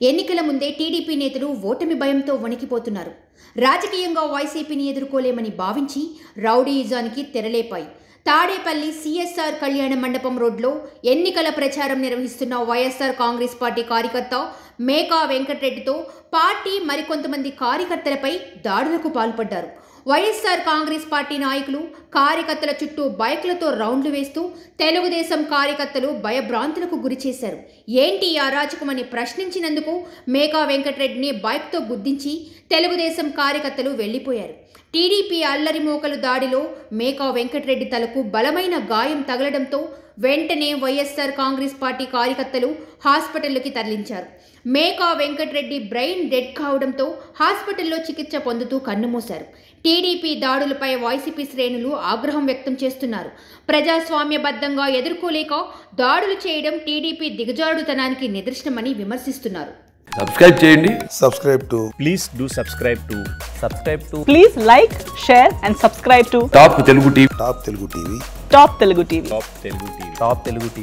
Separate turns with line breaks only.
ఎన్నికల ముందే టీడీపీ నేతలు ఓటమి భయంతో వణికిపోతున్నారు. రాజకీయంగా వైసీపీని ఎదుర్కోలేమని భావించి రౌడీయిజానికి తెరలేపాయి. తాడేపల్లి సిఎస్ఆర్ కళ్యాణ మండపం రోడ్లో ఎన్నికల ప్రచారం నిర్వహిస్తున్న వైఎస్ఆర్ కాంగ్రెస్ పార్టీ కార్యకర్త మేకా వెంకటరెడ్డితో పార్టీ మరికొంతమంది కార్యకర్తలపై దాడులకు పాల్పడ్డారు. వైఎస్ఆర్ కాంగ్రెస్ పార్టీ నాయకులు కార్యకర్తల చుట్టూ బైక్లతో రౌండ్లు వేస్తూ తెలుగుదేశం కార్యకర్తలు భయభ్రాంతులకు గురిచేశారు. ఏంటి అరాచకమని ప్రశ్నించినందుకు మేకా వెంకటరెడ్డిని బైక్తో గుద్దించి తెలుగుదేశం కార్యకర్తలు వెళ్లిపోయారు. టీడీపీ అల్లరి మోకలు దాడిలో మేకా వెంకటరెడ్డి తలకు బలమైన గాయం తగలడంతో వెంటనే వైఎస్ఆర్ కాంగ్రెస్ పార్టీ కార్యకర్తలు హాస్పిటల్లోకి తరలించారు. మేకా వెంకటరెడ్డి బ్రెయిన్ డెడ్ కావడంతో హాస్పిటల్లో చికిత్స పొందుతూ కన్నుమూశారు. టీడీపీ దాడులపై వైసీపీ శ్రేణులు ఆగ్రహం వ్యక్తం చేస్తున్నారు. ప్రజాస్వామ్యబద్ధంగా ఎదుర్కోలేక దాడులు చేయడం టీడీపీ దిగజారుడుతనానికి నిదర్శనమని విమర్శిస్తున్నారు.
సబ్స్క్రైబ్ చేయండి.
Please do subscribe to.
Please like, share and subscribe to
top Telugu TV.
Top Telugu TV.
Top Telugu TV.